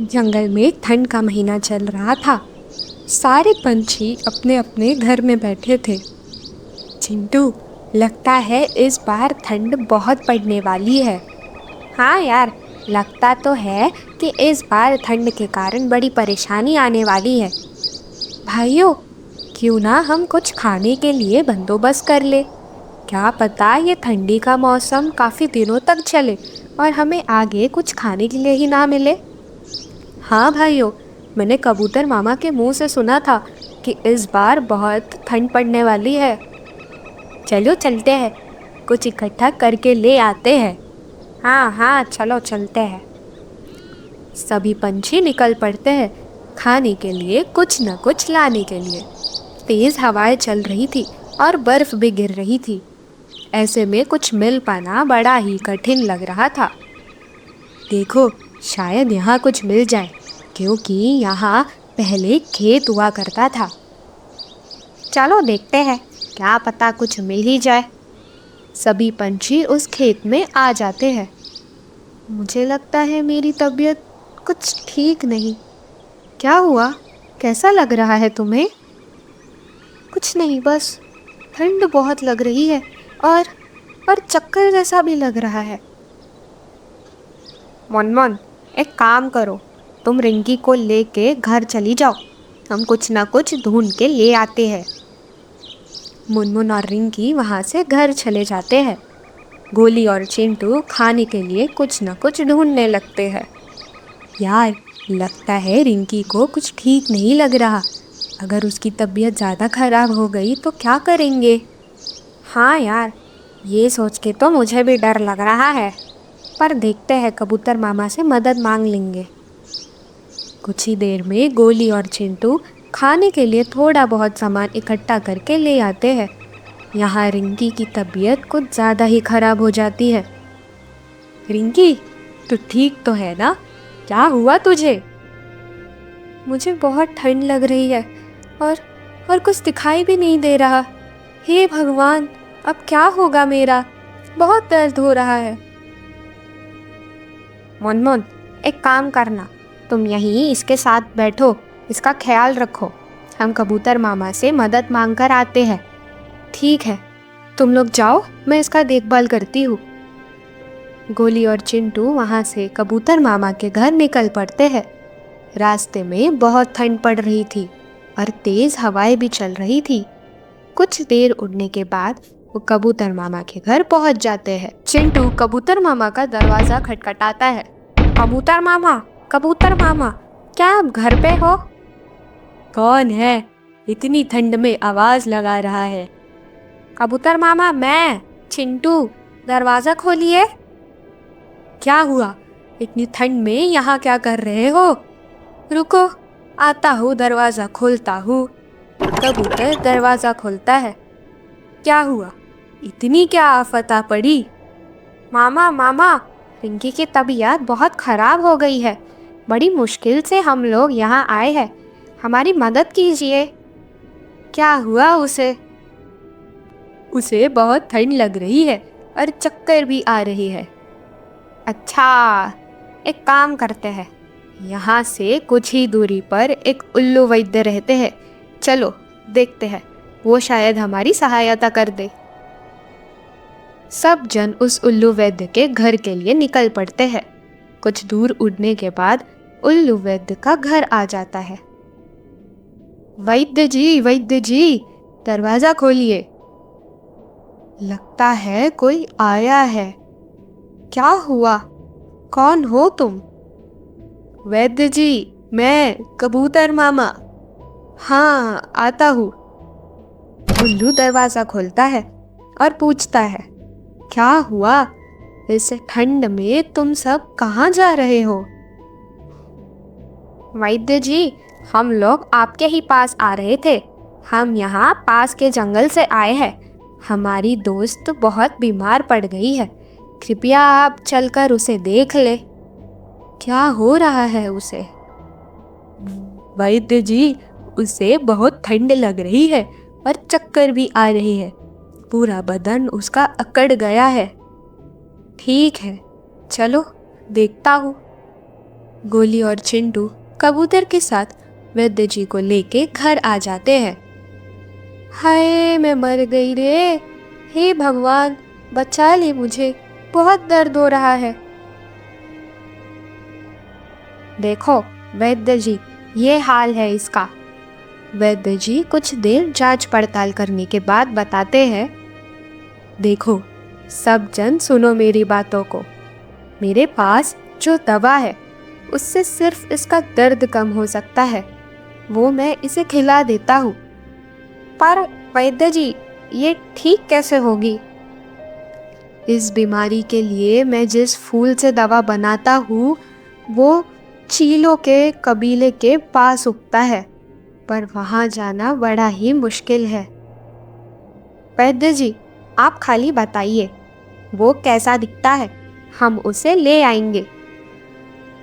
जंगल में ठंड का महीना चल रहा था। सारे पंछी अपने अपने घर में बैठे थे। चिंटू, लगता है इस बार ठंड बहुत पड़ने वाली है। हाँ यार, लगता तो है कि इस बार ठंड के कारण बड़ी परेशानी आने वाली है। भाइयों, क्यों ना हम कुछ खाने के लिए बंदोबस्त कर ले। क्या पता ये ठंडी का मौसम काफ़ी दिनों तक चले और हमें आगे कुछ खाने के लिए ही ना मिले। हाँ भाइयों, मैंने कबूतर मामा के मुंह से सुना था कि इस बार बहुत ठंड पड़ने वाली है। चलो चलते हैं, कुछ इकट्ठा करके ले आते हैं। हाँ हाँ, चलो चलते हैं। सभी पंछी निकल पड़ते हैं खाने के लिए, कुछ न कुछ लाने के लिए। तेज हवाएं चल रही थी और बर्फ भी गिर रही थी। ऐसे में कुछ मिल पाना बड़ा ही कठिन लग रहा था। देखो, शायद यहाँ कुछ मिल जाए, क्योंकि यहाँ पहले खेत हुआ करता था। चलो देखते हैं, क्या पता कुछ मिल ही जाए। सभी पंछी उस खेत में आ जाते हैं। मुझे लगता है मेरी तबीयत कुछ ठीक नहीं। क्या हुआ? कैसा लग रहा है तुम्हें? कुछ नहीं, बस ठंड बहुत लग रही है और चक्कर जैसा भी लग रहा है। मनमन, एक काम करो, तुम रिंकी को लेके घर चली जाओ। हम कुछ ना कुछ ढूंढ के ले आते हैं। मुनमुन और रिंकी वहाँ से घर चले जाते हैं। गोली और चिंटू खाने के लिए कुछ न कुछ ढूंढने लगते हैं। यार, लगता है रिंकी को कुछ ठीक नहीं लग रहा। अगर उसकी तबीयत ज़्यादा खराब हो गई तो क्या करेंगे? हाँ यार, ये सोच के तो मुझे भी डर लग रहा है। पर देखते हैं, कबूतर मामा से मदद मांग लेंगे। कुछ ही देर में गोली और चिंटू खाने के लिए थोड़ा बहुत सामान इकट्ठा करके ले आते हैं। यहाँ रिंकी की तबीयत कुछ ज़्यादा ही खराब हो जाती है। रिंकी, तू ठीक तो है ना? क्या हुआ तुझे? मुझे बहुत ठंड लग रही है और कुछ दिखाई भी नहीं दे रहा। हे भगवान, अब क्या होगा मेरा? बहुत दर्द हो रहा है। मुनमुन, एक काम करना, तुम यहीं इसके साथ बैठो, इसका ख्याल रखो। हम कबूतर मामा से मदद मांग कर आते हैं। ठीक है, तुम लोग जाओ, मैं इसका देखभाल करती हूँ। गोली और चिंटू वहाँ से कबूतर मामा के घर निकल पड़ते हैं। रास्ते में बहुत ठंड पड़ रही थी और तेज हवाएं भी चल रही थी। कुछ देर उड़ने के बाद वो कबूतर मामा के घर पहुंच जाते हैं। चिंटू कबूतर मामा का दरवाजा खटखटाता है। कबूतर मामा, कबूतर मामा, क्या आप घर पे हो? कौन है? इतनी ठंड में आवाज लगा रहा है। कबूतर मामा, मैं चिंटू, दरवाजा खोलिए। क्या हुआ? इतनी ठंड में यहाँ क्या कर रहे हो? रुको, आता हूँ, दरवाजा खोलता हूँ। कबूतर दरवाजा खोलता है। क्या हुआ? इतनी क्या आफत आ पड़ी? मामा मामा, रिंकी की तबीयत बहुत खराब हो गई है। बड़ी मुश्किल से हम लोग यहाँ आए हैं, हमारी मदद कीजिए। क्या हुआ उसे? उसे बहुत ठंड लग रही है और चक्कर भी आ रही है। अच्छा, एक काम करते हैं, यहाँ से कुछ ही दूरी पर एक उल्लू वैद्य रहते हैं। चलो देखते हैं, वो शायद हमारी सहायता कर दे। सब जन उस उल्लू वैद्य के घर के लिए निकल पड़ते हैं। कुछ दूर उड़ने के बाद उल्लू वैद्य का घर आ जाता है। वैद्य जी, दरवाजा खोलिए। लगता है कोई आया है। क्या हुआ? कौन हो तुम? वैद्य जी, मैं कबूतर मामा। हाँ, आता हूँ। उल्लू दरवाजा खोलता है और पूछता है, क्या हुआ? इस ठंड में तुम सब कहाँ जा रहे हो? वैद्य जी, हम लोग आपके ही पास आ रहे थे। हम यहाँ पास के जंगल से आए हैं। हमारी दोस्त बहुत बीमार पड़ गई है। कृपया आप चलकर उसे देख ले। क्या हो रहा है उसे? वैद्य जी, उसे बहुत ठंड लग रही है और चक्कर भी आ रही है। पूरा बदन उसका अकड़ गया है। ठीक है, चलो देखता हूँ। गोली और चिंटू कबूतर के साथ वैद्य जी को लेके घर आ जाते हैं। हाय मैं मर गई रे, हे भगवान बचा ले मुझे, बहुत दर्द हो रहा है। देखो वैद्य जी, ये हाल है इसका। वैद्य जी कुछ देर जांच पड़ताल करने के बाद बताते हैं, देखो सब जन सुनो मेरी बातों को। मेरे पास जो दवा है उससे सिर्फ इसका दर्द कम हो सकता है, वो मैं इसे खिला देता हूँ। पर वैद्य जी, ये ठीक कैसे होगी? इस बीमारी के लिए मैं जिस फूल से दवा बनाता हूँ वो चीलों के कबीले के पास उगता है, पर वहाँ जाना बड़ा ही मुश्किल है। वैद्य जी, आप खाली बताइए वो कैसा दिखता है, हम उसे ले आएंगे।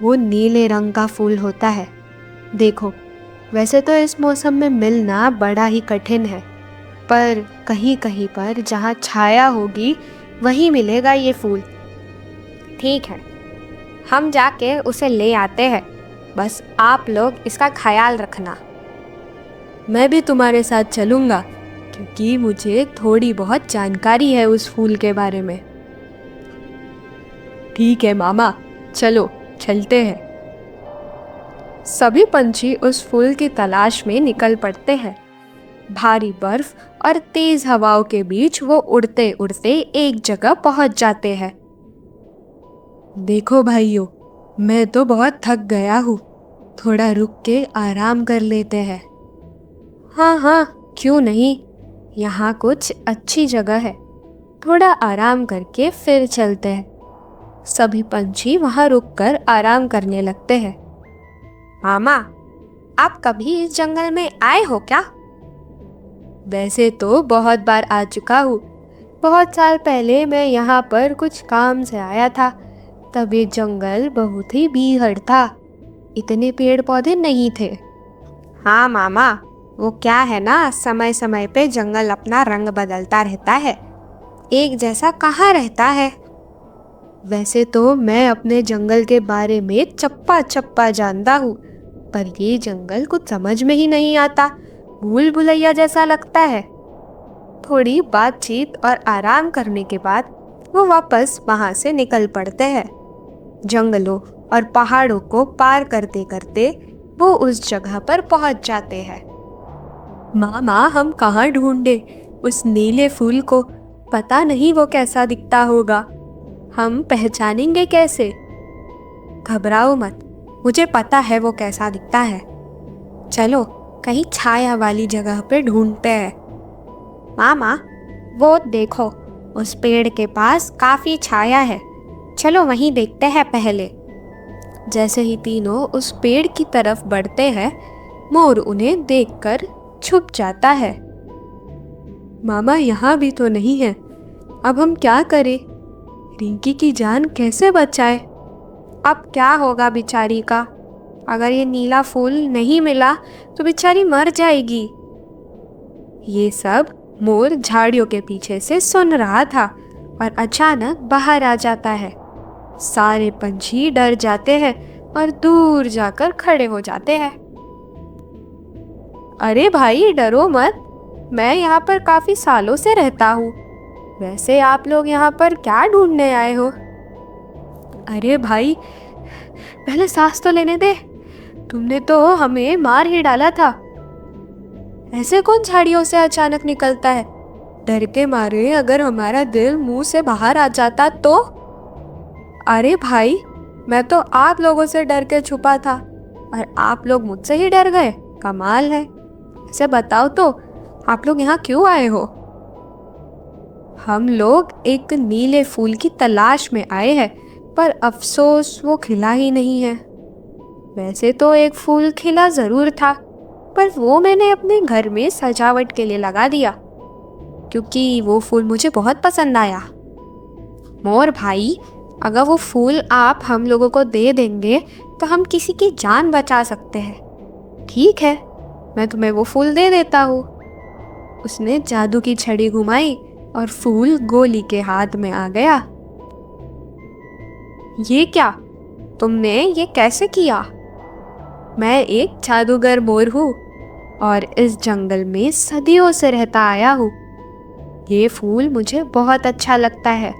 वो नीले रंग का फूल होता है। देखो वैसे तो इस मौसम में मिलना बड़ा ही कठिन है, पर कहीं कहीं पर जहाँ छाया होगी वहीं मिलेगा ये फूल। ठीक है, हम जाके उसे ले आते हैं, बस आप लोग इसका ख्याल रखना। मैं भी तुम्हारे साथ चलूँगा, क्योंकि मुझे थोड़ी बहुत जानकारी है उस फूल के बारे में। ठीक है मामा, चलो चलते हैं। सभी पंछी उस फूल की तलाश में निकल पड़ते हैं। भारी बर्फ और तेज हवाओं के बीच वो उड़ते उड़ते एक जगह पहुंच जाते हैं। देखो भाइयों, मैं तो बहुत थक गया हूँ, थोड़ा रुक के आराम कर लेते हैं। हाँ हाँ, क्यों नहीं, यहाँ कुछ अच्छी जगह है, थोड़ा आराम करके फिर चलते हैं। सभी पंछी वहाँ रुककर आराम करने लगते हैं। मामा, आप कभी इस जंगल में आए हो क्या? वैसे तो बहुत बार आ चुका हूँ। बहुत साल पहले मैं यहाँ पर कुछ काम से आया था, तब ये जंगल बहुत ही बीहड़ था, इतने पेड़ पौधे नहीं थे। हाँ मामा, वो क्या है ना, समय समय पे जंगल अपना रंग बदलता रहता है, एक जैसा कहाँ रहता है। वैसे तो मैं अपने जंगल के बारे में चप्पा चप्पा जानता हूँ, पर ये जंगल कुछ समझ में ही नहीं आता, भूल भुलैया जैसा लगता है। थोड़ी बातचीत और आराम करने के बाद वो वापस वहाँ से निकल पड़ते हैं। जंगलों और पहाड़ों को पार करते करते वो उस जगह पर पहुँच जाते हैं। मामा, हम कहाँ ढूंढे उस नीले फूल को, पता नहीं वो कैसा दिखता होगा, हम पहचानेंगे कैसे? घबराओ मत, मुझे पता है वो कैसा दिखता है। चलो कहीं छाया वाली जगह पे ढूंढते हैं। मामा, वो देखो, उस पेड़ के पास काफी छाया है, चलो वहीं देखते हैं पहले। जैसे ही तीनों उस पेड़ की तरफ बढ़ते हैं, मोर उन्हें देखकर छुप जाता है। मामा, यहाँ भी तो नहीं है, अब हम क्या करें? रिंकी की जान कैसे बचाए? अब क्या होगा बेचारी का? अगर ये नीला फूल नहीं मिला तो बेचारी मर जाएगी। ये सब मोर झाड़ियों के पीछे से सुन रहा था और अचानक बाहर आ जाता है। सारे पंछी डर जाते हैं और दूर जाकर खड़े हो जाते हैं। अरे भाई डरो मत, मैं यहाँ पर काफी सालों से रहता हूँ। वैसे आप लोग यहाँ पर क्या ढूंढने आए हो? अरे भाई पहले सांस तो लेने दे, तुमने तो हमें मार ही डाला था। ऐसे कौन झाड़ियों से अचानक निकलता है? डर के मारे अगर हमारा दिल मुंह से बाहर आ जाता तो? अरे भाई, मैं तो आप लोगों से डर के छुपा था और आप लोग मुझसे ही डर गए, कमाल है। ऐसे बताओ तो आप लोग यहाँ क्यों आए हो? हम लोग एक नीले फूल की तलाश में आए हैं, पर अफसोस वो खिला ही नहीं है। वैसे तो एक फूल खिला जरूर था, पर वो मैंने अपने घर में सजावट के लिए लगा दिया, क्योंकि वो फूल मुझे बहुत पसंद आया। मोर भाई, अगर वो फूल आप हम लोगों को दे देंगे तो हम किसी की जान बचा सकते हैं। ठीक है, मैं तुम्हें वो फूल दे देता हूँ। उसने जादू की छड़ी घुमाई और फूल गोली के हाथ में आ गया। ये क्या? तुमने ये कैसे किया? मैं एक जादूगर मोर हूँ और इस जंगल में सदियों से रहता आया हूँ। ये फूल मुझे बहुत अच्छा लगता है,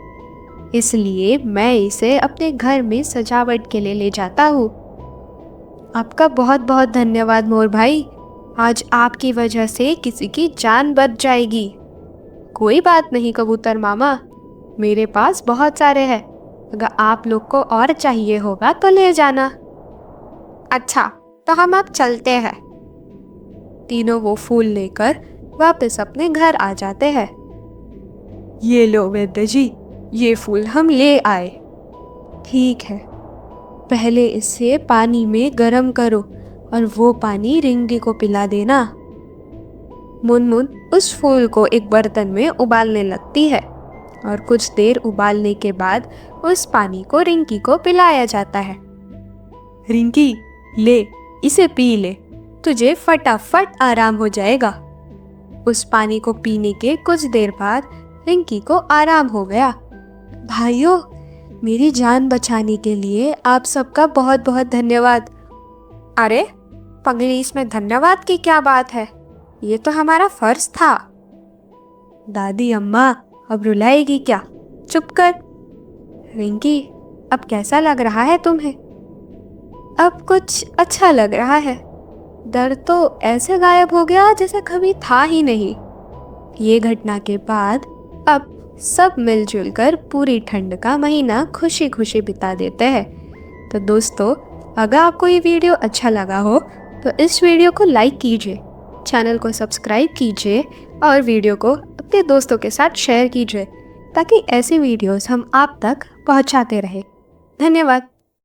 इसलिए मैं इसे अपने घर में सजावट के लिए ले जाता हूँ। आपका बहुत बहुत धन्यवाद मोर भाई। आज आपकी वजह से किसी की जान बच जाएगी। कोई बात नहीं कबूतर मामा, मेरे पास बहुत सारे हैं। अगर आप लोग को और चाहिए होगा तो ले जाना। अच्छा, तो हम अब चलते हैं। तीनों वो फूल लेकर वापस अपने घर आ जाते हैं। ये लो वैद्य जी, ये फूल हम ले आए। ठीक है, पहले इसे पानी में गरम करो और वो पानी रिंकी को पिला देना। मुनमुन उस फूल को एक बर्तन में उबालने लगती है और कुछ देर उबालने के बाद उस पानी को रिंकी को पिलाया जाता है। रिंकी, ले, इसे पी ले, तुझे फटाफट आराम हो जाएगा। उस पानी को पीने के कुछ देर बाद रिंकी को आराम हो गया। भाइयों, मेरी जान बचाने के लिए आप सबका बहुत बहुत धन्यवाद। अरे पगली, इसमें धन्यवाद की क्या बात है? ये तो हमारा फर्ज था। दादी अम्मा अब रुलाएगी क्या? चुप कर। रिंकी, अब कैसा लग रहा है तुम्हें? अब कुछ अच्छा लग रहा है। दर्द तो ऐसे गायब हो गया जैसे कभी था ही नहीं। ये घटना के बाद अब सब मिलजुल कर पूरी ठंड का महीना खुशी खुशी बिता देते हैं। तो दोस्तों, अगर आपको ये वीडियो अच्छा लगा हो तो इस वीडियो को लाइक कीजिए, चैनल को सब्सक्राइब कीजिए और वीडियो को अपने दोस्तों के साथ शेयर कीजिए ताकि ऐसी वीडियोस हम आप तक पहुंचाते रहें। धन्यवाद।